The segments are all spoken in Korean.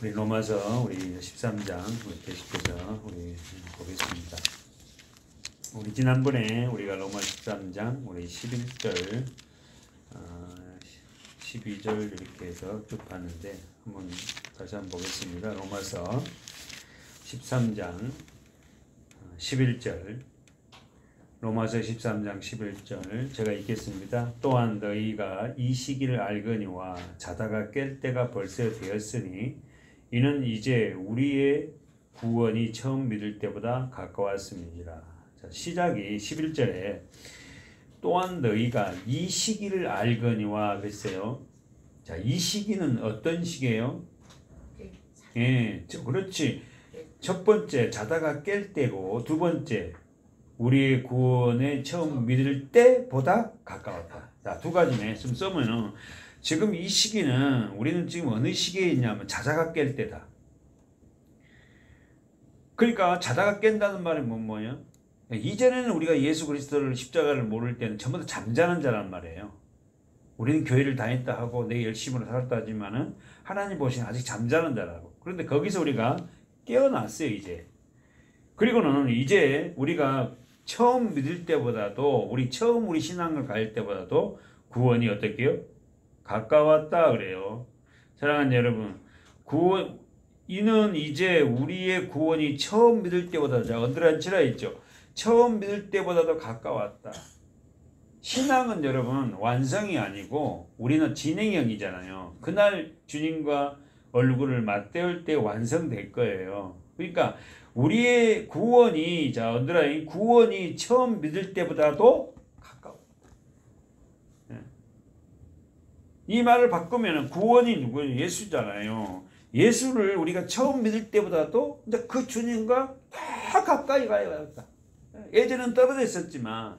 우리 로마서 우리 13장 우리 계속해서 우리 보겠습니다. 우리 지난번에 우리가 로마 13장 우리 11절 12절 이렇게 해서 쭉 봤는데 한번 다시 한번 보겠습니다. 로마서 13장 11절 로마서 13장 11절 제가 읽겠습니다. 또한 너희가 이 시기를 알거니와 자다가 깰 때가 벌써 되었으니 이는 이제 우리의 구원이 처음 믿을 때보다 가까웠음이니라. 자, 시작이 11절에 또한 너희가 이 시기를 알거니와 그랬어요. 자, 이 시기는 어떤 시기예요? 예, 그렇지. 첫 번째 자다가 깰 때고 두 번째 우리의 구원에 처음 믿을 때보다 가까웠다. 자, 두 가지네. 좀 써면은 지금 이 시기는 우리는 지금 어느 시기에 있냐면 자다가 깰 때다. 그러니까 자다가 깬다는 말이 뭐예요? 이전에는 우리가 예수 그리스도를 십자가를 모를 때는 전부 다 잠자는 자란 말이에요. 우리는 교회를 다녔다 하고 내 열심으로 살았다 하지만은 하나님 보시면 아직 잠자는 자라고. 그런데 거기서 우리가 깨어났어요, 이제. 그리고는 이제 우리가 처음 믿을 때보다도 우리 신앙을 가질 때보다도 구원이 어떻게요? 가까웠다 그래요. 사랑하는 여러분, 이는 이제 우리의 구원이 처음 믿을 때보다 자 언더라인치라 있죠. 처음 믿을 때보다도 가까웠다. 신앙은 여러분 완성이 아니고 우리는 진행형이잖아요. 그날 주님과 얼굴을 맞대을 때 완성될 거예요. 그러니까 우리의 구원이 자 언더라인 구원이 처음 믿을 때보다도 가까워. 이 말을 바꾸면 구원이 누구예요? 예수잖아요. 예수를 우리가 처음 믿을 때보다도 이제 그 주님과 더 가까이 가야겠다. 예전은 떨어져 있었지만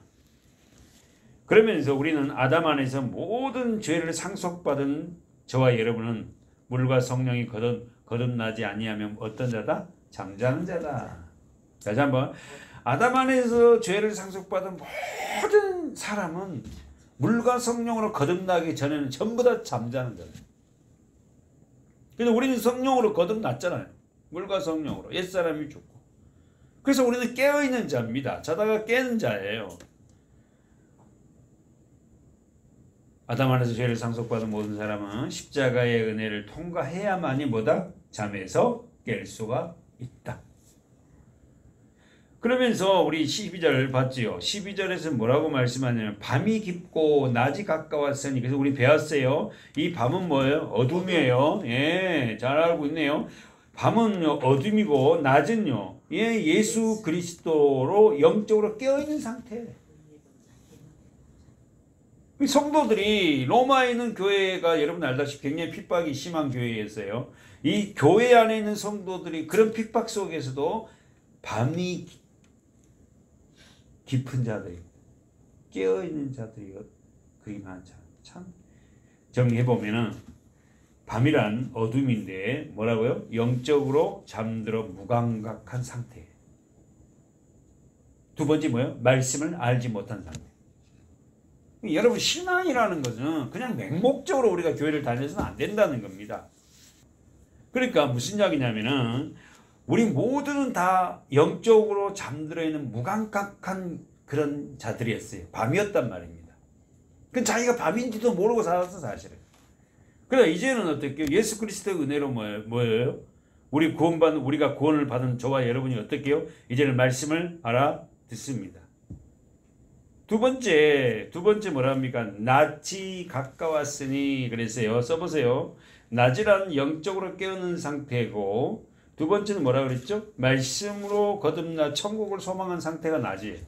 그러면서 우리는 아담 안에서 모든 죄를 상속받은 저와 여러분은 물과 성령이 거듭나지 아니하면 어떤 자다? 잠자는 자다. 다시 한번 아담 안에서 죄를 상속받은 모든 사람은 물과 성령으로 거듭나기 전에는 전부 다 잠자는 자다. 그래서 우리는 성령으로 거듭났잖아요. 물과 성령으로 옛사람이 죽고. 그래서 우리는 깨어있는 자입니다. 자다가 깨는 자예요. 아담 안에서 죄를 상속받은 모든 사람은 십자가의 은혜를 통과해야만이 뭐다? 잠에서 깰 수가 있다. 그러면서 우리 12절 봤지요. 12절에서 뭐라고 말씀하냐면 밤이 깊고 낮이 가까웠으니 그래서 우리 배웠어요. 이 밤은 뭐예요? 어둠이에요. 예, 잘 알고 있네요. 밤은 어둠이고 낮은요. 예, 예수 그리스도로 영적으로 깨어있는 상태. 성도들이 로마에 있는 교회가 여러분 알다시피 굉장히 핍박이 심한 교회였어요. 이 교회 안에 있는 성도들이 그런 핍박 속에서도 밤이 깊은 자들이 깨어있는 자들이 그리 많죠. 참 정리해보면은 밤이란 어둠인데 뭐라고요? 영적으로 잠들어 무감각한 상태. 두 번째 뭐예요? 말씀을 알지 못한 상태. 여러분 신앙이라는 것은 그냥 맹목적으로 우리가 교회를 다녀서는 안 된다는 겁니다. 그러니까 무슨 이야기냐면은 우리 모두는 다 영적으로 잠들어 있는 무감각한 그런 자들이었어요. 밤이었단 말입니다. 그 자기가 밤인지도 모르고 살았어 사실은. 그래 이제는 어떻게 예수 그리스도의 은혜로 뭐예요? 우리가 구원을 받은 저와 여러분이 어떻게요? 이제는 말씀을 알아듣습니다. 두 번째 뭐랍니까? 낮이 가까웠으니 그랬어요. 써보세요. 낮이란 영적으로 깨어있는 상태고 두 번째는 뭐라 그랬죠? 말씀으로 거듭나 천국을 소망한 상태가 낮이에요.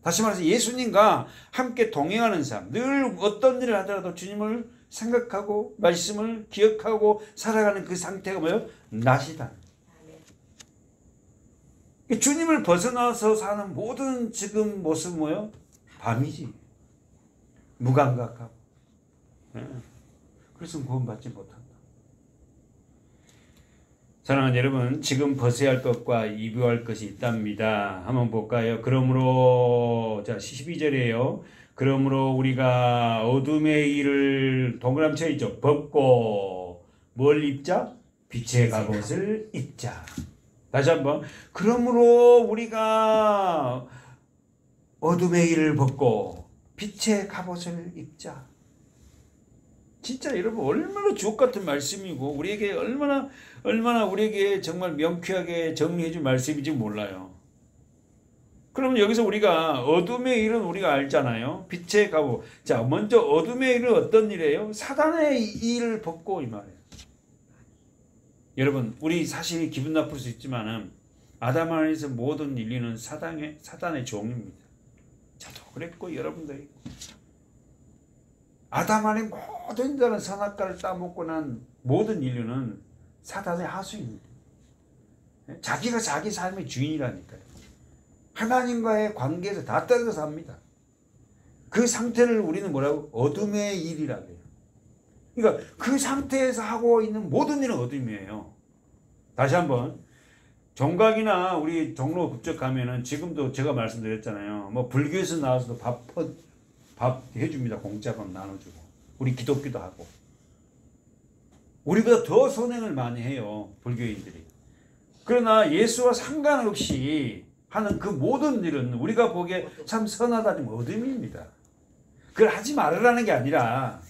다시 말해서 예수님과 함께 동행하는 삶, 늘 어떤 일을 하더라도 주님을 생각하고 말씀을 기억하고 살아가는 그 상태가 뭐예요? 낮이다. 주님을 벗어나서 사는 모든 지금 모습은 뭐예요? 밤이지. 무감각하고. 그래서 구원받지 못한다. 사랑하는 여러분, 지금 벗어야 할 것과 이부할 것이 있답니다. 한번 볼까요? 그러므로 자 12절이에요. 그러므로 우리가 어둠의 일을 동그라미 쳐 있죠. 벗고 뭘 입자? 빛의 갑옷을 입자. 다시 한번. 그러므로 우리가 어둠의 일을 벗고 빛의 갑옷을 입자. 진짜 여러분 얼마나 주옥 같은 말씀이고 우리에게 얼마나 우리에게 정말 명쾌하게 정리해 줄 말씀인지 몰라요. 그러면 여기서 우리가 어둠의 일은 우리가 알잖아요. 빛의 갑옷. 자, 먼저 어둠의 일은 어떤 일이에요? 사단의 일을 벗고 이 말이에요. 여러분, 우리 사실 기분 나쁠 수 있지만은 아담 안에서 모든 인류는 사단의 종입니다. 저도 그랬고 여러분도 있고. 아담 안에 모든 자는 선악과를 따먹고 난 모든 인류는 사단의 하수입니다. 자기가 자기 삶의 주인이라니까요. 하나님과의 관계에서 다 떨어져 삽니다. 그 상태를 우리는 뭐라고? 어둠의 일이라고 해요. 그러니까 그 상태에서 하고 있는 모든 일은 어둠이에요. 다시 한번 종각이나 우리 종로 급적 가면은 지금도 제가 말씀드렸잖아요. 뭐 불교에서 나와서도 밥 해줍니다. 공짜로 나눠주고. 우리 기독교도 하고. 우리보다 더 선행을 많이 해요. 불교인들이. 그러나 예수와 상관없이 하는 그 모든 일은 우리가 보기에 참 선하다는 어둠입니다. 그걸 하지 말으라는 게 아니라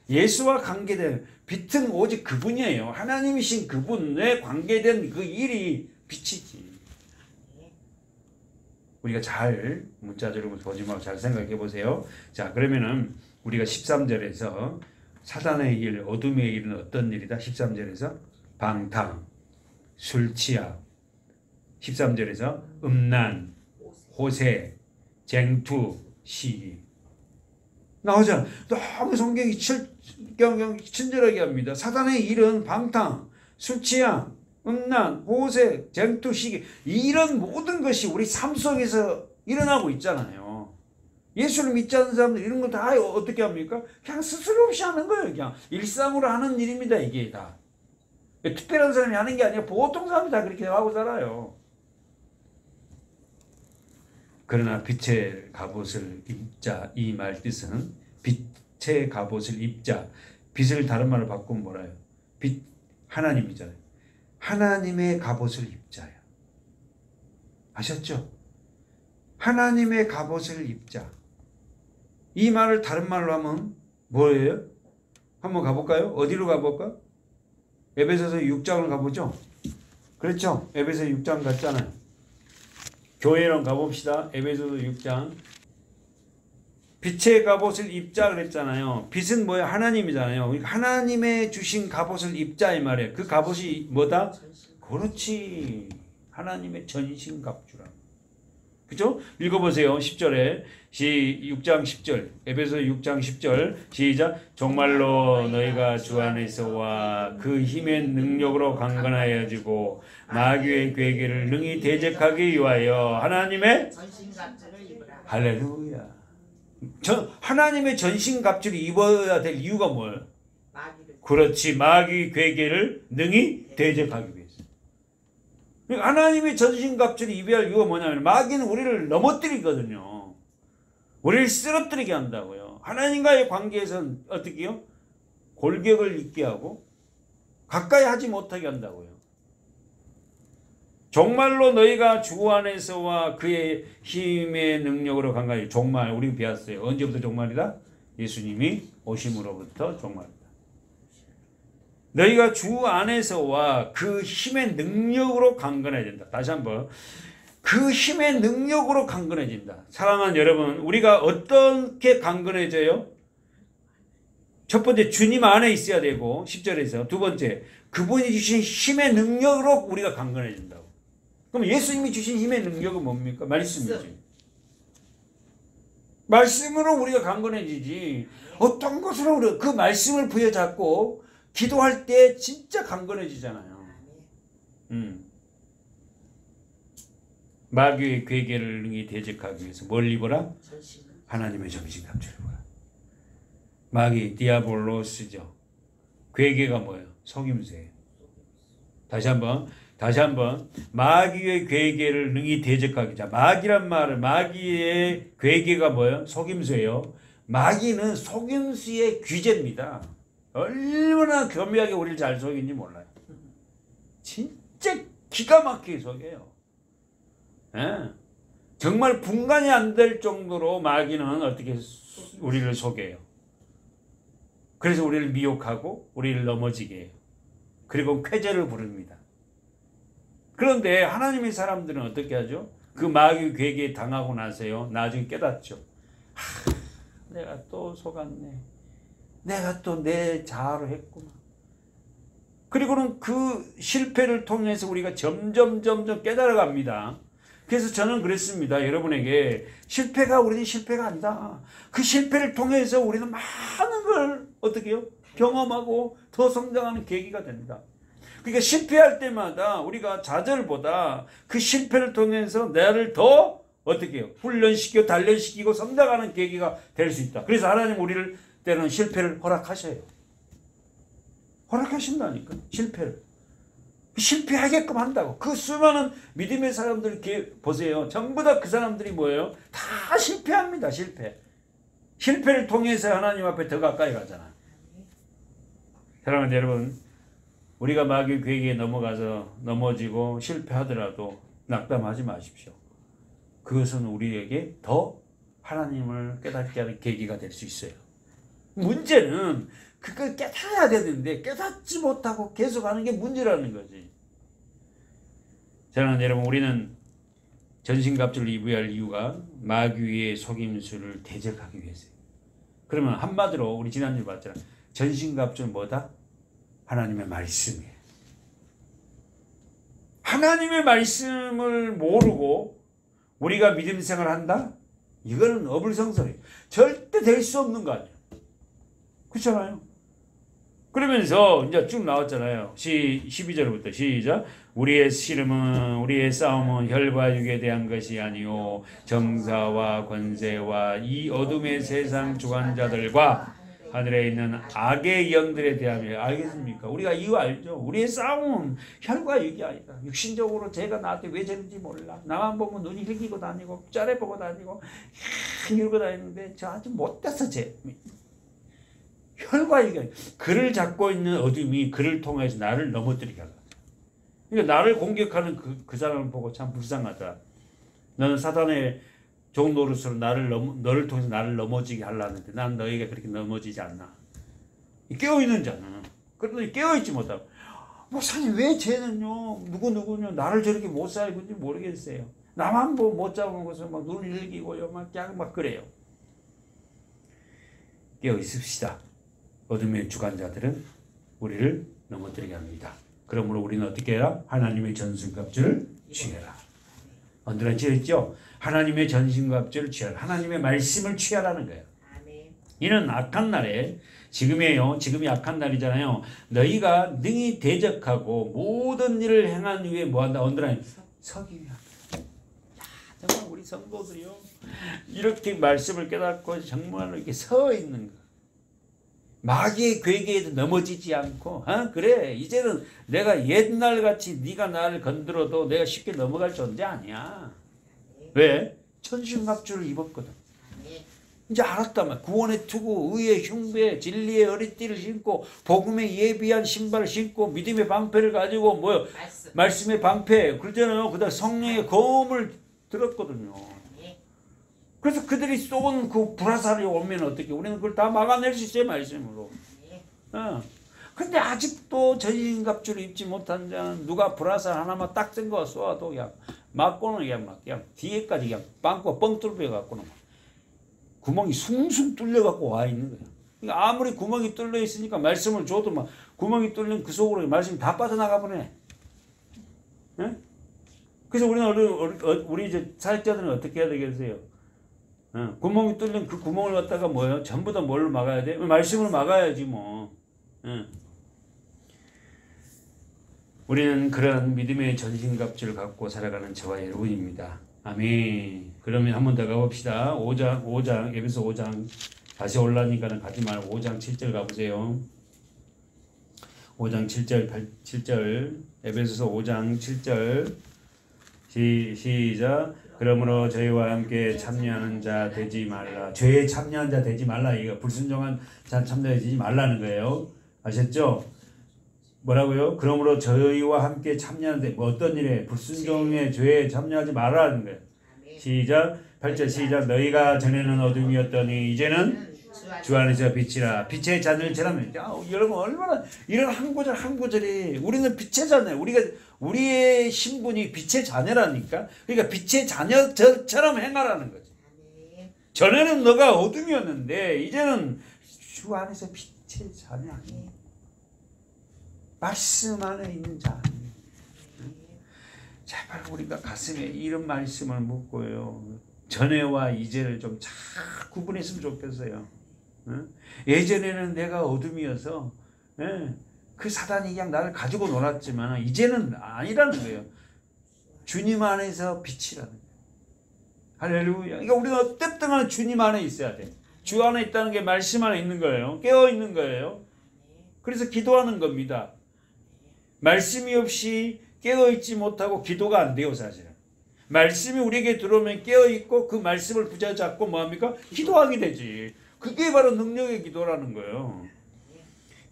예수와 관계된 빛은 오직 그분이에요. 하나님이신 그분에 관계된 그 일이 빛이지. 우리가 잘 문자적으로 보지 말고 잘 생각해 보세요. 자, 그러면은 우리가 13절에서 사단의 일, 어둠의 일은 어떤 일이다? 13절에서 방탕, 술 취함, 13절에서 음란, 호세, 쟁투, 시기 나오잖아. 너무 성경이 친절하게 합니다. 사단의 일은 방탕, 술 취함, 음란, 호세, 쟁투, 시기 이런 모든 것이 우리 삶 속에서 일어나고 있잖아요. 예수를 믿지 않는 사람들 이런 거 다 어떻게 합니까? 그냥 스스로 없이 하는 거예요. 그냥 일상으로 하는 일입니다. 이게 다. 특별한 사람이 하는 게 아니라 보통 사람이 다 그렇게 하고 살아요. 그러나 빛의 갑옷을 입자 이 말 뜻은 빛의 갑옷을 입자. 빛을 다른 말로 바꾸면 뭐라요? 빛 하나님이잖아요. 하나님의 갑옷을 입자요. 아셨죠? 하나님의 갑옷을 입자. 이 말을 다른 말로 하면 뭐예요? 한번 가볼까요? 어디로 가볼까? 에베소서 6장을 가보죠. 그렇죠? 에베소 6장 갔잖아요. 교회로 가봅시다. 에베소서 6장. 빛의 갑옷을 입자 그랬잖아요. 빛은 뭐야? 하나님이잖아요. 그러니까 하나님의 주신 갑옷을 입자 이 말이에요. 그 갑옷이 뭐다? 그렇지. 하나님의 전신갑주라. 그죠? 읽어보세요. 10절에 6장 10절 에베소 6장 10절 시작. 정말로 너희가 주 안에서와 그 힘의 능력으로 강건하여지고 마귀의 괴계를 능히 대적하기 위하여 하나님의 전신갑주를 입으라. 할렐루야. 하나님의 전신갑주를 입어야 될 이유가 뭐예요? 그렇지. 마귀 괴계를 능히 대적하기 위해서. 하나님의 전신갑주를 입어야 할 이유가 뭐냐면 마귀는 우리를 넘어뜨리거든요. 우리를 쓰러뜨리게 한다고요. 하나님과의 관계에서는 어떻게 해요? 골격을 잊게 하고 가까이 하지 못하게 한다고요. 정말로 너희가 주 안에서와 그의 힘의 능력으로 강건하여. 종말 우리 배웠어요. 언제부터 종말이다? 예수님이 오심으로부터 종말이다. 너희가 주 안에서와 그 힘의 능력으로 강건해야 된다. 다시 한번. 그 힘의 능력으로 강건해진다. 사랑하는 여러분, 우리가 어떻게 강건해져요? 첫 번째, 주님 안에 있어야 되고 10절에서 두 번째, 그분이 주신 힘의 능력으로 우리가 강건해진다고. 그럼 예수님이 주신 힘의 능력은 뭡니까? 말씀이지. 말씀으로 우리가 강건해지지. 어떤 것으로 우리가 그 말씀을 부여잡고 기도할 때 진짜 강건해지잖아요. 마귀의 괴계를 능히 대적하기 위해서 뭘 입어라? 하나님의 전신갑주를 입어라. 마귀 디아볼로스죠. 괴계가 뭐예요? 속임수예요. 다시 한번 마귀의 괴계를 능히 대적하기. 자, 마귀란 말은 마귀의 괴계가 뭐예요? 속임수예요. 마귀는 속임수의 귀재입니다. 얼마나 교묘하게 우리를 잘 속이는지 몰라요. 진짜 기가 막히게 속여요. 예. 정말 분간이 안 될 정도로 마귀는 어떻게 우리를 속여요. 그래서 우리를 미혹하고 우리를 넘어지게 해요. 그리고 쾌재를 부릅니다. 그런데 하나님의 사람들은 어떻게 하죠? 그 마귀 괴계에 당하고 나서요, 나중에 깨닫죠. 내가 또 속았네. 내가 또 내 자아로 했구나. 그리고는 그 실패를 통해서 우리가 점점 깨달아갑니다. 그래서 저는 그랬습니다. 여러분에게 우리는 실패가 아니다. 그 실패를 통해서 우리는 많은 걸 어떻게 해요? 경험하고 더 성장하는 계기가 됩니다. 그러니까 실패할 때마다 우리가 좌절보다 그 실패를 통해서 나를 더 어떻게 해요? 훈련시키고 단련시키고 성장하는 계기가 될 수 있다. 그래서 하나님 우리를 때는 실패를 허락하셔요. 허락하신다니까. 실패를. 실패하게끔 한다고. 그 수많은 믿음의 사람들 이렇게 보세요. 전부 다 그 사람들이 뭐예요? 다 실패합니다. 실패를 통해서 하나님 앞에 더 가까이 가잖아. 사랑하는 여러분, 우리가 마귀의 괴계에 넘어가서 넘어지고 실패하더라도 낙담하지 마십시오. 그것은 우리에게 더 하나님을 깨닫게 하는 계기가 될 수 있어요. 문제는 그걸 깨달아야 되는데 깨닫지 못하고 계속하는 게 문제라는 거지. 사랑하는 여러분, 우리는 전신갑주를 입어야 할 이유가 마귀의 속임수를 대적하기 위해서요. 그러면 한마디로 우리 지난주에 봤잖아. 전신갑주는 뭐다? 하나님의 말씀이에요. 하나님의 말씀을 모르고 우리가 믿음 생활을 한다? 이거는 어불성설이에요. 절대 될 수 없는 거 아니에요. 그렇잖아요. 그러면서 이제 쭉 나왔잖아요. 12절부터 시작. 우리의 씨름은 우리의 싸움은 혈과 육에 대한 것이 아니요 정사와 권세와 이 어둠의 세상 주관자들과 하늘에 있는 악의 영들에 대하여. 알겠습니까? 우리가 이거 알죠? 우리의 싸움은 혈과 육이 아니다. 육신적으로 쟤가 나한테 왜 저런지 몰라. 나만 보면 눈이 흘기고 다니고 짜레보고 다니고 이러고 다니는데 저 아주 못돼서 쟤. 혈과 육이 그를 잡고 있는 어둠이 그를 통해서 나를 넘어뜨리게 하다. 그러니까 나를 공격하는 그 사람을 보고 참 불쌍하다. 너는 사단의 종 노릇으로 너를 통해서 나를 넘어지게 하려는데 난 너에게 그렇게 넘어지지 않나. 깨어있는 자는. 그러더니 깨어있지 못하고. 목사님 왜 쟤는요 누구는요 나를 저렇게 못 살고인지 모르겠어요. 나만 못 잡은 것을 막 눈을 흘기고요 막 그래요. 깨어있읍시다. 어둠의 주관자들은 우리를 넘어뜨리게 합니다. 그러므로 우리는 어떻게 해라? 하나님의 전신갑주를 취해라. 언제나 취했죠? 하나님의 전신갑주를 취하라. 하나님의 말씀을 취하라는 거예요. 이는 악한 날에 지금이에요. 지금이 악한 날이잖아요. 너희가 능히 대적하고 모든 일을 행한 후에 뭐한다? 언제나 서기 위하여. 정말 우리 성도들이요. 이렇게 말씀을 깨닫고 정말로 이렇게 서 있는 거. 마귀의 괴계에도 넘어지지 않고, 그래 이제는 내가 옛날같이 네가 나를 건드려도 내가 쉽게 넘어갈 존재 아니야. 왜? 천신갑주를 입었거든. 이제 알았다면 구원의 투구, 의의 흉배, 진리의 허리띠를 신고 복음의 예비한 신발을 신고 믿음의 방패를 가지고 뭐요? 말씀의 방패, 그러잖아요. 그다음 성령의 검을 들었거든요. 그래서 그들이 쏘은 그 불화살이 오면 어떻게? 우리는 그걸 다 막아낼 수 있어요, 말씀으로. 근데 아직도 전신갑주를 입지 못한 자는 누가 불화살 하나만 딱 쓴 거 쏘아도 그냥 맞고는 그냥 뒤에까지 그냥 빵꾸 뻥 뚫려 갖고는 구멍이 숭숭 뚫려 갖고 와 있는 거야. 그러니까 아무리 구멍이 뚫려 있으니까 말씀을 줘도 막 구멍이 뚫린 그 속으로 말씀이 다 빠져나가 보네. 그래서 우리 이제 사역자들은 어떻게 해야 되겠어요? 구멍이 뚫린 그 구멍을 갖다가 뭐예요? 전부 다 뭘로 막아야 돼? 말씀으로 막아야지 뭐. 우리는 그런 믿음의 전신갑주를 갖고 살아가는 저와 여러분입니다. 아멘. 그러면 한 번 더 가봅시다. 5장, 에베소 5장. 다시 올라니까는 가지 말고 5장 7절 가보세요. 5장 7절, 에베소서 5장 7절. 시작. 그러므로 저희와 함께 참여하는 자 되지 말라. 죄에 참여한 자 되지 말라. 이거 불순종한 자 참여하지 말라는 거예요. 아셨죠? 뭐라고요? 그러므로 저희와 함께 참여하는데 뭐 어떤 일에 불순종의 죄에 참여하지 말라는 거예요. 시작. 8절 시작. 너희가 전에는 어둠이었더니 이제는 주 안에서 빛이라. 빛의 자녀처럼. 여러분 얼마나 이런 한 구절 한 구절이 우리는 빛의 자녀. 우리의 신분이 빛의 자녀라니까. 그러니까 빛의 자녀처럼 행하라는 거지. 전에는 너가 어둠이었는데 이제는 주 안에서 빛의 자녀 아니에요. 말씀 안에 있는 자 아니에요. 제발 우리가 가슴에 이런 말씀을 묻고요. 전에와 이제를 좀 잘 구분했으면 좋겠어요. 예전에는 내가 어둠이어서 그 사단이 그냥 나를 가지고 놀았지만 이제는 아니라는 거예요. 주님 안에서 빛이라는 거예요. 할렐루야. 그러니까 우리가 어쨌든 간에 주님 안에 있어야 돼. 주 안에 있다는 게 말씀 안에 있는 거예요. 깨어 있는 거예요. 그래서 기도하는 겁니다. 말씀이 없이 깨어 있지 못하고 기도가 안 돼요, 사실은. 말씀이 우리에게 들어오면 깨어 있고 그 말씀을 붙잡고 뭐합니까? 기도하게 되지. 그게 바로 능력의 기도라는 거예요.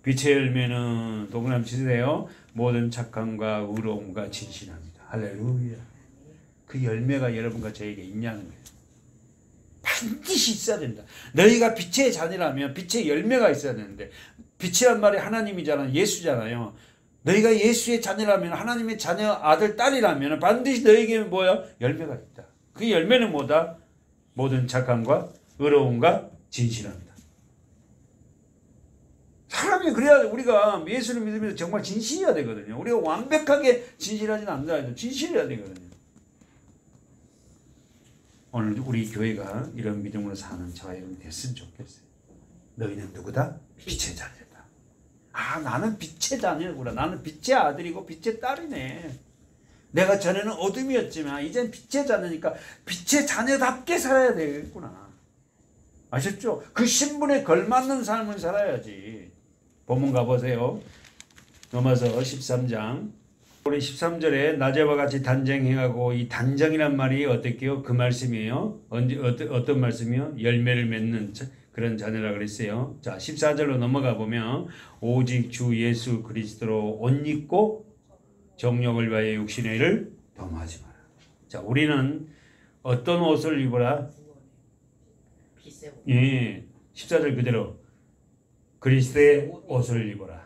빛의 열매는 동그라미 치세요. 모든 착함과 의로움과 진실합니다. 할렐루야. 그 열매가 여러분과 저에게 있냐는 거예요. 반드시 있어야 된다. 너희가 빛의 자녀라면 빛의 열매가 있어야 되는데 빛이란 말이 하나님이잖아요. 예수잖아요. 너희가 예수의 자녀라면 하나님의 자녀 아들 딸이라면 반드시 너희에게 뭐야? 열매가 있다. 그 열매는 뭐다? 모든 착함과 의로움과 진실합니다. 사람이 그래야 우리가 예수를 믿으면서 정말 진실해야 되거든요. 우리가 완벽하게 진실하지는 않아요. 진실해야 되거든요. 오늘 우리 교회가 이런 믿음으로 사는 저와 여러분 됐으면 좋겠어요. 너희는 누구다? 빛의 자녀다. 나는 빛의 자녀구나. 나는 빛의 아들이고 빛의 딸이네. 내가 전에는 어둠이었지만 이젠 빛의 자녀니까 빛의 자녀답게 살아야 되겠구나. 아셨죠? 그 신분에 걸맞는 삶을 살아야지. 본문 가보세요. 로마서 13장. 우리 13절에 낮에와 같이 단정 행하고, 이 단정이란 말이 어떻게요? 그 말씀이에요. 어떤 말씀이요? 열매를 맺는 그런 자녀라 그랬어요. 자, 14절로 넘어가 보면 오직 주 예수 그리스도로 옷 입고 정욕을 위하여 육신의 일을 범하지 마라. 자, 우리는 어떤 옷을 입어라? 예, 14절 그대로 그리스도의 옷을 입어라.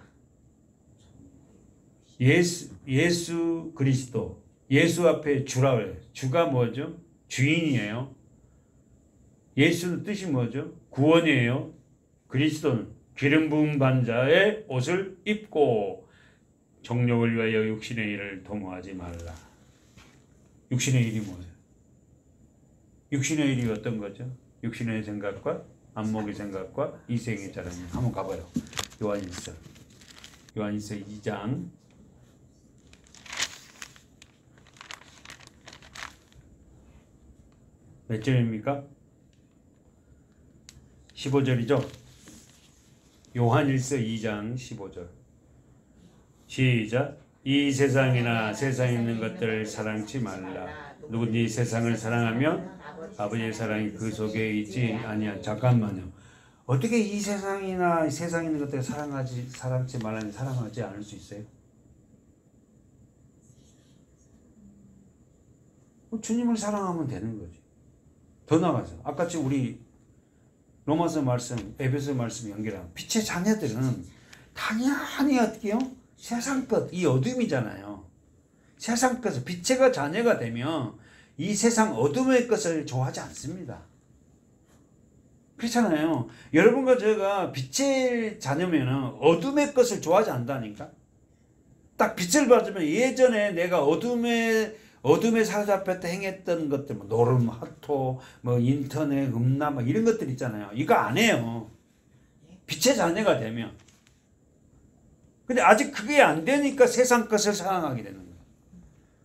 예수 그리스도, 예수 앞에 주라 그래요. 주가 뭐죠? 주인이에요. 예수는 뜻이 뭐죠? 구원이에요. 그리스도는 기름 부은 반자의 옷을 입고 정욕을 위하여 육신의 일을 도모하지 말라. 육신의 일이 뭐예요? 육신의 일이 어떤 거죠? 육신의 생각과 안목의 생각과 이생의 자랑. 한번 가봐요. 요한일서 2장 몇 절입니까? 15절이죠. 요한일서 2장 15절. 시작. 이 세상이나 세상에 있는 것들을 사랑치 말라. 누구든지 세상을 사랑하면 아버지의 사랑이 그 속에 있지 아니야. 잠깐만요. 어떻게 이 세상이나 세상에 있는 것들을 사랑치 말라니 사랑하지 않을 수 있어요? 주님을 사랑하면 되는 거지. 더 나가서 아까 지금 우리 로마서 말씀, 에베소 말씀 연결하면 빛의 자녀들은 당연히 어떻게요? 세상 것, 이 어둠이잖아요. 세상 것을 빛의 자녀가 되면 이 세상 어둠의 것을 좋아하지 않습니다. 그렇잖아요. 여러분과 제가 빛의 자녀면 어둠의 것을 좋아하지 않다니까. 딱 빛을 받으면 예전에 내가 어둠에 사로잡혔다 행했던 것들, 뭐 노름, 핫토, 뭐 인터넷, 음란, 뭐 이런 것들 있잖아요. 이거 안 해요. 빛의 자녀가 되면. 근데 아직 그게 안 되니까 세상 것을 사랑하게 되는 거예요.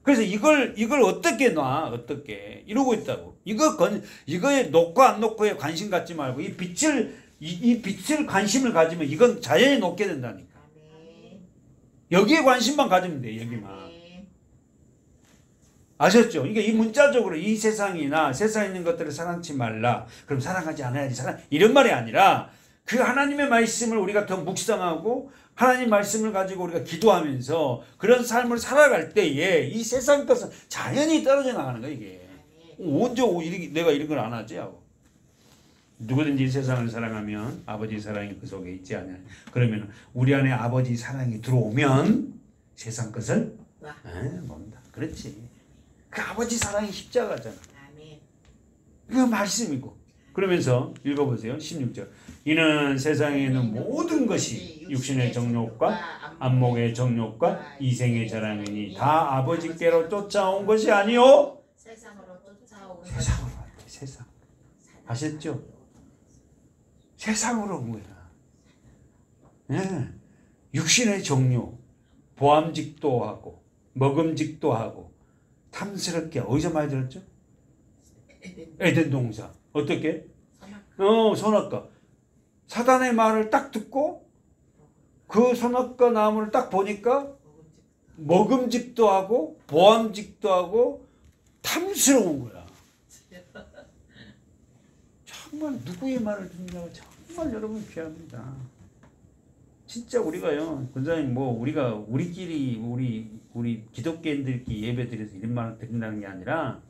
그래서 이걸 어떻게 놔? 어떻게? 이러고 있다고. 이거에 놓고 안 놓고에 관심 갖지 말고, 이 빛을 관심을 가지면 이건 자연히 놓게 된다니까. 여기에 관심만 가지면 돼, 여기만. 아셨죠? 그러니까 이 문자적으로 이 세상이나 세상에 있는 것들을 사랑치 말라. 그럼 사랑하지 않아야지. 이런 말이 아니라 그 하나님의 말씀을 우리가 더 묵상하고 하나님 말씀을 가지고 우리가 기도하면서 그런 삶을 살아갈 때에 이 세상 것은 자연히 떨어져 나가는 거야 이게. 언제 내가 이런 걸 안 하지 하고. 누구든지 세상을 사랑하면 아버지 사랑이 그 속에 있지 않냐. 그러면 우리 안에 아버지 사랑이 들어오면 세상 것을 모른다. 그렇지. 그 아버지 사랑이 십자가잖아. 그 말씀이고. 그러면서 읽어보세요. 16절. 이는 세상에 있는 모든 것이 육신의 정욕과 안목의 정욕과 이생의 자랑이니 다 아버지께로 쫓아온 것이 아니요 세상으로 쫓아온 세상. 아셨죠? 세상으로 온 거야. 예. 육신의 정욕, 보암직도 하고 먹음직도 하고 탐스럽게 어디서 많이 들었죠? 에덴 동산. 어떻게? 선악과. 사단의 말을 딱 듣고 그 선악과 나무를 딱 보니까 먹음직도 하고 보암직도 하고 탐스러운 거야. 정말 누구의 말을 듣느냐고 정말 여러분 귀합니다. 진짜 우리가요, 권사님 우리끼리 우리 기독교인들끼리 예배드려서 이런 말을 드린다는 게 아니라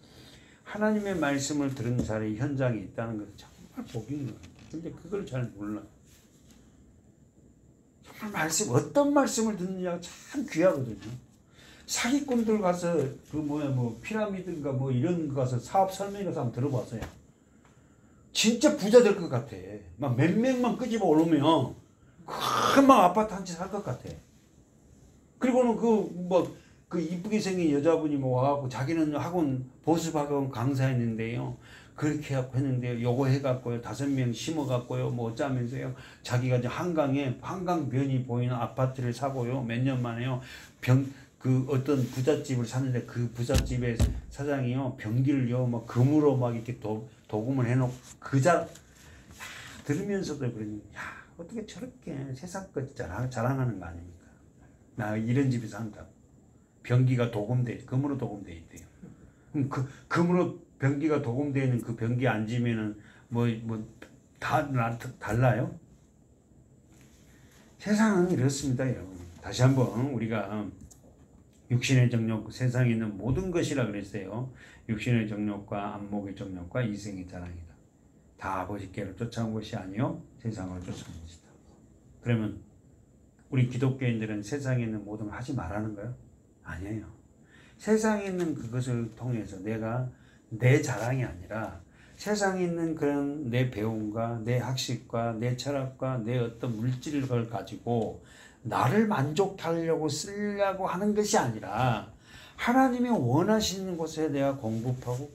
하나님의 말씀을 들은 자리 현장에 있다는 것은 정말 복인 거예요. 근데 그걸 잘 몰라. 정말 어떤 말씀을 듣느냐가 참 귀하거든요. 사기꾼들 가서 피라미드인가 이런 거 가서 사업 설명회 가서 한번 들어봤어요. 진짜 부자 될 것 같아. 막 몇 명만 끄집어 오르면 큰 아파트 한 채 살 것 같아. 그리고는 그 이쁘게 생긴 여자분이 와갖고 자기는 보습학원 강사했는데요. 그렇게 했는데요. 요거 해갖고요. 5명 심어갖고요. 어쩌면서요. 자기가 이제 한강변이 보이는 아파트를 사고요. 몇 년 만에요. 어떤 부잣집을 샀는데 그 부잣집의 사장이요. 변기를요. 금으로 이렇게 도금을 해놓고 들으면서도 그러니 어떻게 저렇게 세상 것 자랑하는 거 아닙니까? 나 이런 집에서 한다고. 변기가 금으로 도금돼 있대요. 그럼 금으로 변기가 도금되어 있는 그 변기에 앉으면은 달라요? 세상은 이렇습니다, 여러분. 다시 한번 우리가 육신의 정욕, 세상에 있는 모든 것이라 그랬어요. 육신의 정욕과 안목의 정욕과 이생의 자랑이다. 다 아버지께로 쫓아온 것이 아니요 세상으로 쫓아온 것이다. 그러면 우리 기독교인들은 세상에 있는 모든 걸 하지 말라는 거예요? 아니에요. 세상에 있는 그것을 통해서 내가 내 자랑이 아니라 세상에 있는 그런 내 배움과 내 학식과 내 철학과 내 어떤 물질을 가지고 나를 만족하려고 쓰려고 하는 것이 아니라 하나님이 원하시는 곳에 내가 공급하고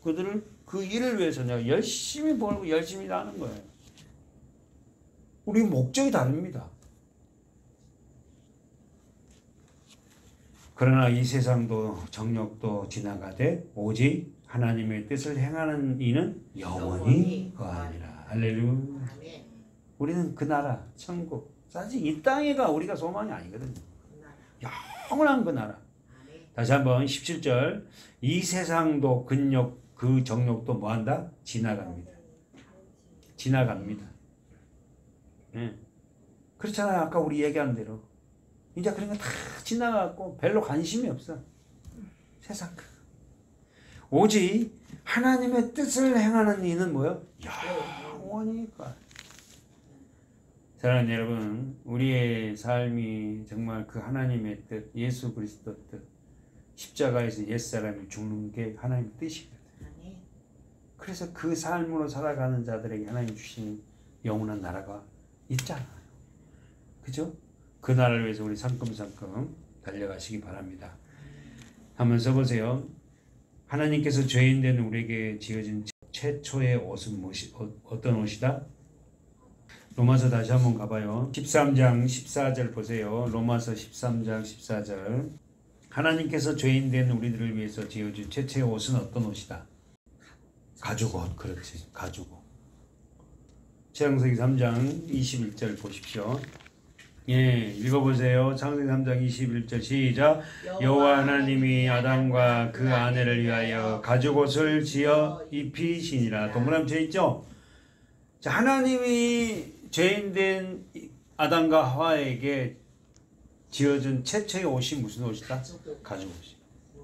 그 일을 위해서 내가 열심히 벌고 열심히 하는 거예요. 우리 목적이 다릅니다. 그러나 이 세상도 정욕도 지나가되 오직 하나님의 뜻을 행하는 이는 영원히 거하리라. 할렐루야. 우리는 그 나라, 천국. 사실 이 땅에가 우리가 소망이 아니거든요. 영원한 그 나라. 다시 한번 17절. 이 세상도 그 정욕도 뭐한다? 지나갑니다. 지나갑니다. 네. 그렇잖아요. 아까 우리 얘기한 대로. 이제 그런 거 다 지나가고 별로 관심이 없어. 세상. 오직 하나님의 뜻을 행하는 이는 뭐요? 영원히 가. 사랑하는 여러분, 우리의 삶이 정말 그 하나님의 뜻, 예수 그리스도 뜻, 십자가에서 옛사람이 죽는 게 하나님의 뜻이거든. 그래서 그 삶으로 살아가는 자들에게 하나님 주신 영원한 나라가 있잖아요. 그죠? 그 나라를 위해서 우리 상큼상큼 달려가시기 바랍니다. 한번 써보세요. 하나님께서 죄인된 우리에게 지어진 최초의 옷은 어떤 옷이다? 로마서 다시 한번 가봐요. 13장 14절 보세요. 로마서 13장 14절. 하나님께서 죄인된 우리들을 위해서 지어준 최초의 옷은 어떤 옷이다? 가죽옷. 그렇지. 가죽옷. 창세기 3장 21절 보십시오. 예, 읽어보세요. 창세기 3장 21절 시작. 여호와 하나님이 아담과 그 아내를 위하여 가죽옷을 지어 입히시니라. 동그라미 쳐 있죠? 자, 하나님이 죄인된 아담과 하와에게 지어준 최초의 옷이 무슨 옷이다? 가죽 옷이.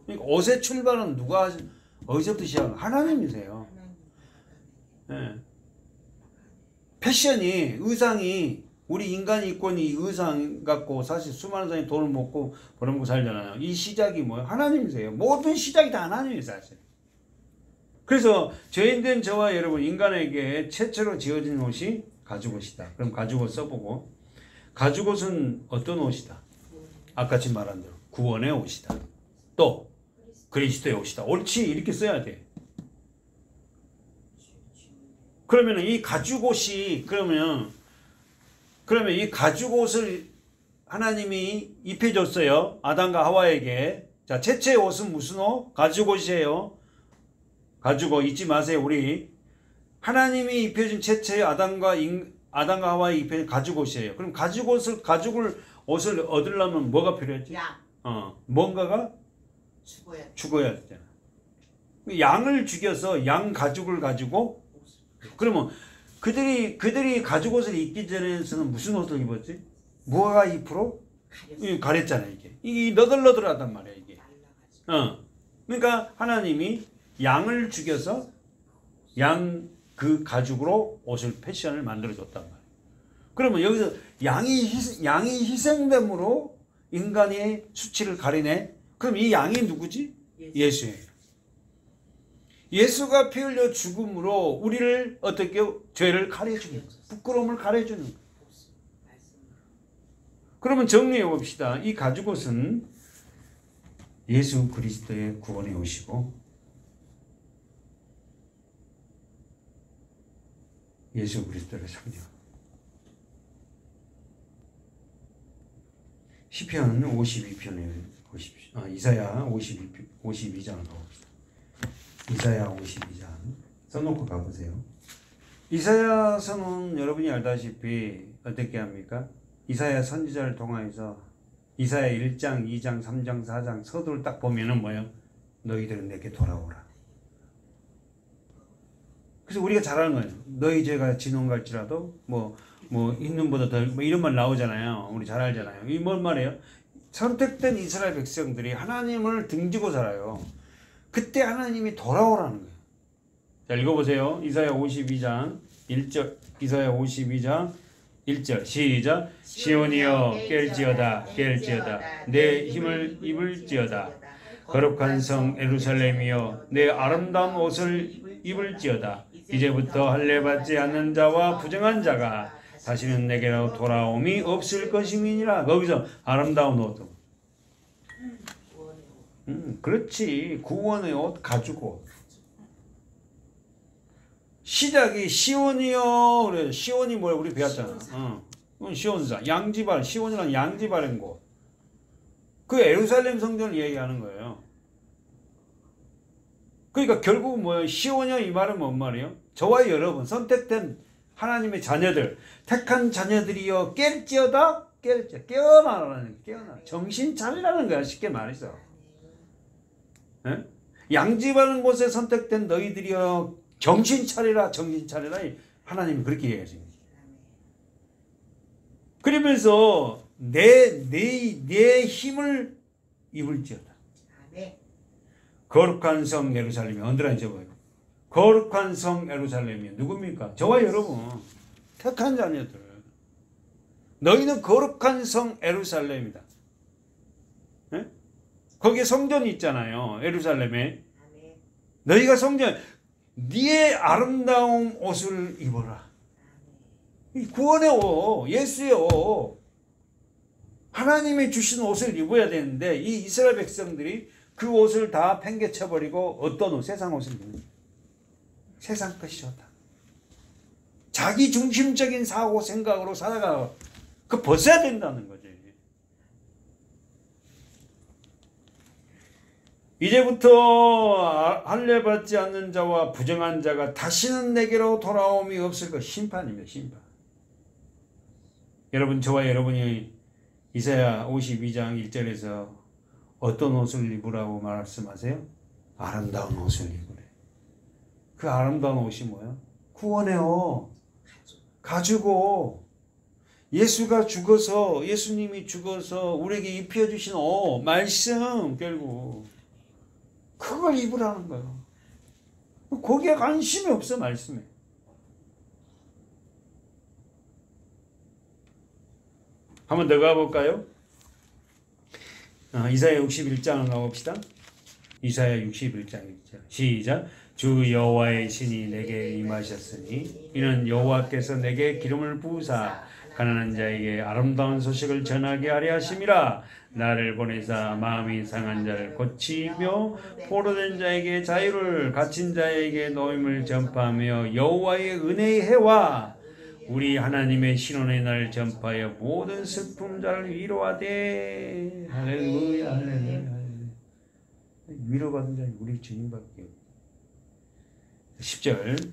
그러니까 옷의 출발은 누가 어디서부터 시작한? 하나님이세요. 예. 패션이, 의상이, 우리 인간이 입고 있는 이 의상 갖고 사실 수많은 사람이 돈을 먹고 벌어먹고 살잖아요. 이 시작이 뭐예요? 하나님이세요. 모든 시작이 다 하나님이에요, 사실. 그래서 죄인된 저와 여러분 인간에게 최초로 지어진 옷이 가죽옷이다. 그럼 가죽옷 써보고, 가죽옷은 어떤 옷이다? 아까 지금 말한 대로 구원의 옷이다. 또 그리스도의 옷이다. 옳지, 이렇게 써야 돼. 그러면 이 가죽옷이 그러면 이 가죽옷을 하나님이 입혀줬어요. 아담과 하와에게. 자, 최초의 옷은 무슨 옷? 가죽옷이에요. 가죽옷 잊지 마세요. 우리 하나님이 입혀준 최초의 아담과 하와에 입혀준 가죽옷이에요. 그럼 옷을 얻으려면 뭐가 필요했지? 양. 뭔가가 죽어야 되잖아. 양을 죽여서 양 가죽을 가지고, 그러면 그들이 가죽옷을 입기 전에는 무슨 옷을 입었지? 무화과 잎으로 가렸잖아. 이게 너덜너덜하단 말이야, 이게. 그러니까 하나님이 양을 죽여서 양 그 가죽으로 옷을 패션을 만들어 줬단 말이야. 그러면 여기서 양이 희생됨으로 인간의 수치를 가리네. 그럼 이 양이 누구지? 예수예요. 예수가 피 흘려 죽음으로 우리를 어떻게 죄를 가려주는, 부끄러움을 가려주는. 그러면 정리해 봅시다. 이 가죽옷은 예수 그리스도의 구원의 옷이고, 예수 그리스도를 상징. 시편 52편에 보십시오. 이사야 52장을 가봅시다. 이사야 52장 써놓고 가보세요. 이사야서는 여러분이 알다시피 어떻게 합니까? 이사야 선지자를 통하여서 이사야 1장, 2장, 3장, 4장 서두를 딱 보면은 뭐예요? 너희들은 내게 돌아오라. 그래서 우리가 잘 아는 거예요. 너희 죄가 진홍 갈지라도 뭐 흰눈보다 더 이런 말 나오잖아요. 우리 잘 알잖아요. 이 뭔 말이에요? 선택된 이스라엘 백성들이 하나님을 등지고 살아요. 그때 하나님이 돌아오라는 거예요. 자, 읽어보세요. 이사야 52장 1절. 이사야 52장 1절 시작. 시온이여 깰지어다 내 힘을 입을지어다. 거룩한 성 예루살렘이여 내 아름다운 옷을 입을지어다. 이제부터 할례받지 않는 자와 부정한 자가 다시는 내게로 돌아옴이 없을 것임이니라. 거기서 아름다운 옷. 그렇지. 구원의 옷, 가죽옷. 시작이 시온이요. 그래. 시온이 뭐야? 우리 배웠잖아. 시온사. 양지발. 시온이란 양지발인 곳. 그 예루살렘 성전을 얘기하는 거예요. 그러니까 결국은 뭐예요? 시온이요. 이 말은 뭔 말이에요? 저와 여러분, 선택된 하나님의 자녀들, 택한 자녀들이여 깰지어다. 깨어나라는, 깨어나. 정신 차리라는 거야. 쉽게 말해서. 예? 양지바른 곳에 선택된 너희들이여 정신 차리라. 정신 차리라. 하나님이 그렇게 얘기하십니다. 그러면서 내 힘을 입을지어다. 거룩한 성 예루살렘이 언더라인 적어요. 거룩한 성 예루살렘이 누굽니까? 저와 여러분, 택한 자녀들. 너희는 거룩한 성 예루살렘이다. 네? 거기에 성전이 있잖아요. 예루살렘에. 너희가 성전, 네의 아름다운 옷을 입어라. 이 구원의 옷, 예수의 옷, 하나님이 주신 옷을 입어야 되는데 이 이스라엘 백성들이 그 옷을 다 팽개쳐버리고 어떤 옷? 세상 옷을 입는 거예요. 세상 것이 좋다. 자기 중심적인 사고 생각으로 살아가고 그 벗어야 된다는 거지. 이제부터 할례받지 않는 자와 부정한 자가 다시는 내게로 돌아옴이 없을 것. 심판입니다. 심판. 여러분, 저와 여러분이 이사야 52장 1절에서 어떤 옷을 입으라고 말씀하세요? 아름다운 옷을 입으래. 그 아름다운 옷이 뭐야? 구원의 옷. 가지고 예수가 죽어서 예수님이 죽어서 우리에게 입혀주신 말씀 결국 그걸 입으라는 거예요. 거기에 관심이 없어 말씀에. 한번 더 가볼까요? 이사야 61장을 가봅시다. 이사야 61장 시작. 주 여호와의 신이 내게 임하셨으니 이는 여호와께서 내게 기름을 부으사 가난한 자에게 아름다운 소식을 전하게 하려 하심이라. 나를 보내사 마음이 상한 자를 고치며 포로된 자에게 자유를, 갇힌 자에게 노임을 전파하며 여호와의 은혜의 해와 우리 하나님의 신원의 날 전파하여 모든 슬픈 자를 위로하되. 할렐루야, 할렐루야. 위로받은 자는 우리 주님밖에 없다. 10절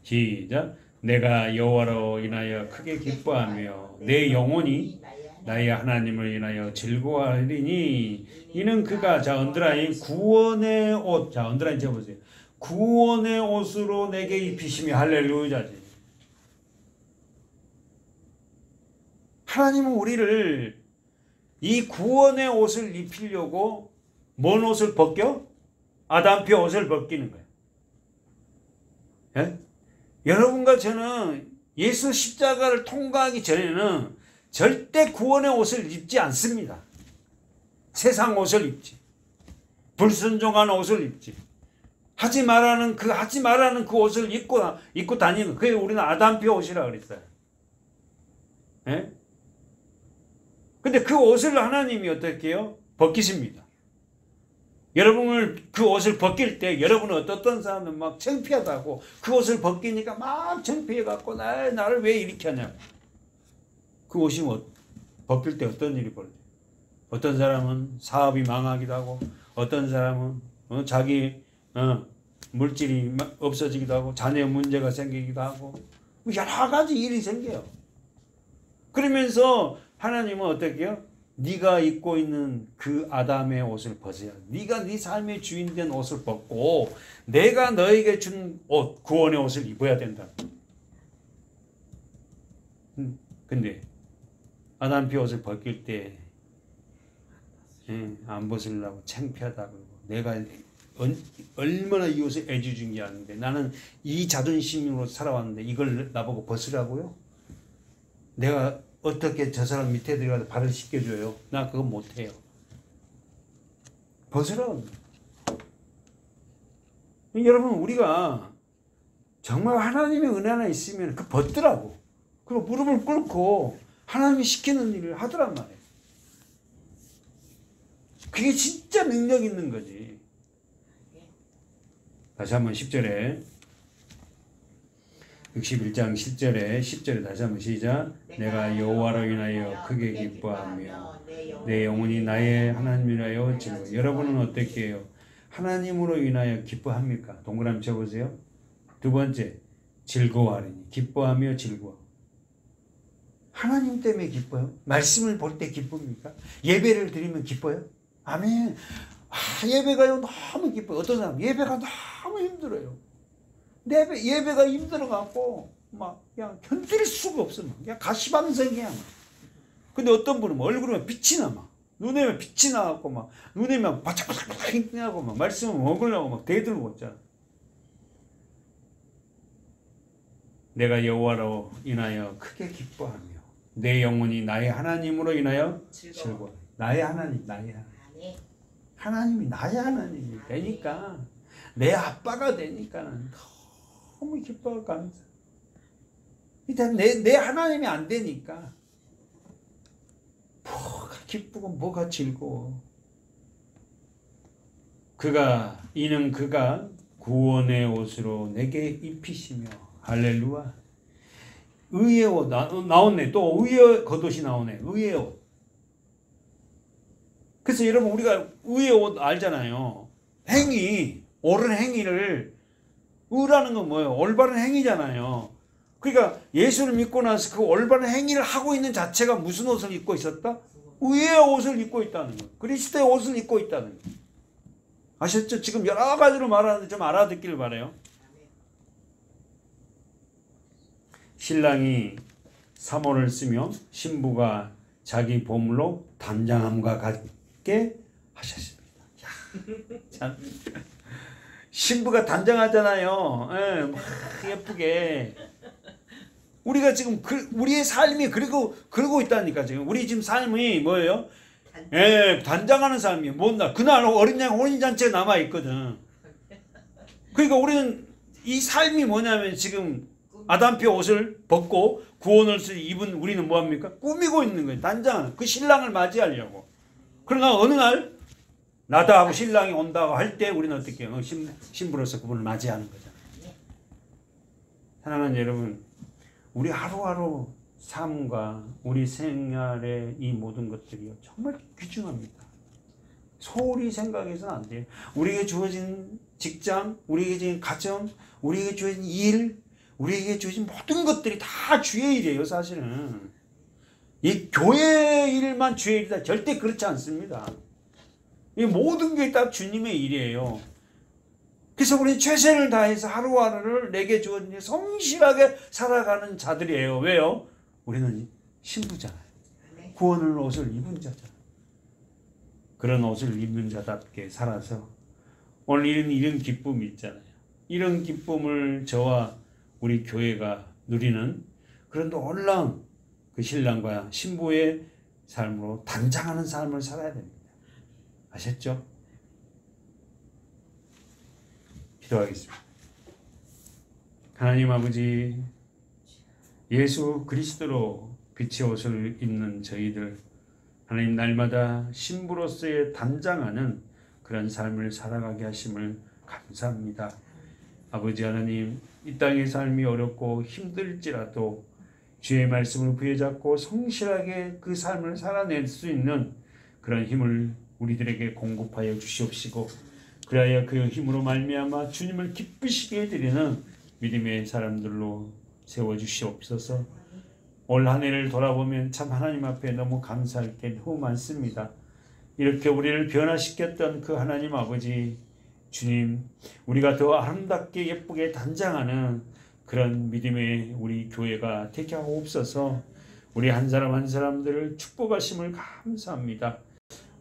시작. 내가 여호와로 인하여 크게 기뻐하며 내 영혼이 나의 하나님을 인하여 즐거워하리니 이는 그가, 자 언더라인, 구원의 옷, 자 언더라인 적어보세요. 구원의 옷으로 내게 입히시며. 할렐루야지. 하나님은 우리를 이 구원의 옷을 입히려고 뭔 옷을 벗겨? 아담피 옷을 벗기는 거예요. 예? 여러분과 저는 예수 십자가를 통과하기 전에는 절대 구원의 옷을 입지 않습니다. 세상 옷을 입지. 불순종한 옷을 입지. 하지 말라는 그 옷을 입고 다니는, 그게 우리는 아담피 옷이라 그랬어요. 예? 근데 그 옷을 하나님이 어떻게 해요? 벗기십니다. 여러분을 그 옷을 벗길 때 여러분은 어떤 사람은 막 창피하다고 그 옷을 벗기니까 막 창피해갖고 나를 왜 이렇게 하냐. 그 옷이 벗길 때 어떤 일이 벌어져요? 어떤 사람은 사업이 망하기도 하고, 어떤 사람은 자기 물질이 없어지기도 하고, 자녀 문제가 생기기도 하고, 여러 가지 일이 생겨요. 그러면서 하나님은 어떻게 해요? 네가 입고 있는 그 아담의 옷을 벗어야, 네가 네 삶의 주인된 옷을 벗고 내가 너에게 준 옷, 구원의 옷을 입어야 된다. 근데 아담피 옷을 벗길 때 안 벗으려고 창피하다고, 내가 얼마나 이 옷을 애지중지 하는데, 나는 이 자존심으로 살아왔는데 이걸 나보고 벗으라고요? 내가 어떻게 저 사람 밑에 들어가서 발을 씻겨줘요? 나 그거 못해요. 벗으라고. 여러분, 우리가 정말 하나님의 은혜 하나 있으면 그 벗더라고. 그리고 무릎을 꿇고 하나님이 시키는 일을 하더란 말이에요. 그게 진짜 능력 있는 거지. 다시 한번 10절에 61장 10절에 다시 한번 시작. 내가 여호와로 인하여 크게 기뻐하며 내 영혼이 나의 하나님이라 하여 즐거워. 여러분은 어떻게 해요? 하나님으로 인하여 기뻐합니까? 동그라미 쳐보세요. 두 번째, 즐거워하리니. 기뻐하며 즐거워. 하나님 때문에 기뻐요? 말씀을 볼 때 기쁩니까? 예배를 드리면 기뻐요? 아멘. 예배가요 너무 기뻐요. 어떤 사람 예배가 너무 힘들어요. 예배가 힘들어갖고 막 그냥 견딜 수가 없어. 그냥 가시방석이야. 막. 근데 어떤 분은 얼굴에 빛이 나. 막. 눈에 빛이 나갖고 막 눈에 막 바짝바짝 하고 막 말씀을 먹으려고 막 대들고 있잖아. 내가 여호와로 인하여 크게 기뻐하며 내 영혼이 나의 하나님으로 인하여 즐거워. 나의 하나님, 나의 하나님. 하나님이 나의 하나님이 되니까, 내 아빠가 되니까는 너무 기뻐할 감사. 일단 내 하나님이 안 되니까 뭐가 기쁘고 뭐가 즐거워. 이는 그가 구원의 옷으로 내게 입히시며. 할렐루야. 의의 옷 나오네. 또 의의 겉옷이 나오네. 의의 옷. 그래서 여러분, 우리가 의의 옷 알잖아요. 행위, 옳은 행위를, 의라는 건 뭐예요? 올바른 행위잖아요. 그러니까 예수를 믿고 나서 그 올바른 행위를 하고 있는 자체가 무슨 옷을 입고 있었다? 의의 옷을 입고 있다는 거예요. 그리스도의 옷을 입고 있다는 거예요. 아셨죠? 지금 여러 가지로 말하는데 좀 알아듣기를 바라요. 신랑이 사모를 쓰며 신부가 자기 보물로 단장함과 같게 하셨습니다. 야, 참. 신부가 단장하잖아요. 예, 막 예쁘게. 우리가 지금 우리의 삶이 그러고 있다니까. 지금 우리 지금 삶이 뭐예요? 예, 단장하는 삶이에요. 뭔가 그날 어린 양 혼인잔치가 남아 있거든. 그러니까 우리는 이 삶이 뭐냐면 지금 아담표 옷을 벗고 구원을 입은 우리는 뭐합니까? 꾸미고 있는 거예요. 단장하는 그 신랑을 맞이하려고. 그러나 어느 날 나다하고 신랑이 온다고 할 때 우리는 어떻게 해요? 신부로서 그분을 맞이하는 거잖아요. 사랑하는 여러분, 우리 하루하루 삶과 우리 생활의 이 모든 것들이요 정말 귀중합니다. 소홀히 생각해서는 안 돼요. 우리에게 주어진 직장, 우리에게 주어진 가정, 우리에게 주어진 일, 우리에게 주어진 모든 것들이 다 주의 일이에요. 사실은 이 교회 일만 주의 일이다 절대 그렇지 않습니다. 이 모든 게 다 주님의 일이에요. 그래서 우리는 최선을 다해서 하루하루를 내게 주어진 성실하게 살아가는 자들이에요. 왜요? 우리는 신부잖아요. 구원을 옷을 입은 자잖아요. 그런 옷을 입는 자답게 살아서 오늘 이런 기쁨이 있잖아요. 이런 기쁨을 저와 우리 교회가 누리는 그런 놀라운 그 신랑과 신부의 삶으로 단장하는 삶을 살아야 됩니다. 아셨죠? 기도하겠습니다. 하나님 아버지, 예수 그리스도로 빛의 옷을 입는 저희들, 하나님 날마다 신부로서의 단장하는 그런 삶을 살아가게 하심을 감사합니다. 아버지 하나님, 이 땅의 삶이 어렵고 힘들지라도 주의 말씀을 부여잡고 성실하게 그 삶을 살아낼 수 있는 그런 힘을 우리들에게 공급하여 주시옵시고, 그래야 그 힘으로 말미암아 주님을 기쁘시게 해드리는 믿음의 사람들로 세워주시옵소서. 올 한 해를 돌아보면 참 하나님 앞에 너무 감사할 게 너무 많습니다. 이렇게 우리를 변화시켰던 그 하나님 아버지, 주님, 우리가 더 아름답게 예쁘게 단장하는 그런 믿음의 우리 교회가 되게 하옵소서. 우리 한 사람 한 사람들을 축복하심을 감사합니다.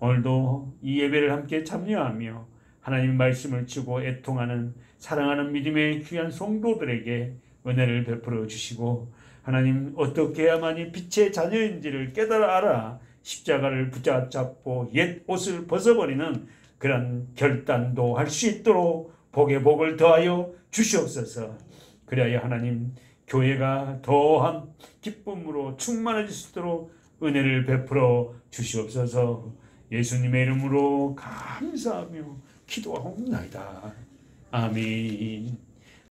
오늘도 이 예배를 함께 참여하며 하나님 말씀을 주고 애통하는 사랑하는 믿음의 귀한 성도들에게 은혜를 베풀어 주시고, 하나님 어떻게 해야만이 빛의 자녀인지를 깨달아 알아 십자가를 붙잡고 옛 옷을 벗어버리는 그런 결단도 할 수 있도록 복에 복을 더하여 주시옵소서. 그래야 하나님 교회가 더한 기쁨으로 충만해질 수 있도록 은혜를 베풀어 주시옵소서. 예수님의 이름으로 감사하며 기도하옵나이다. 아멘.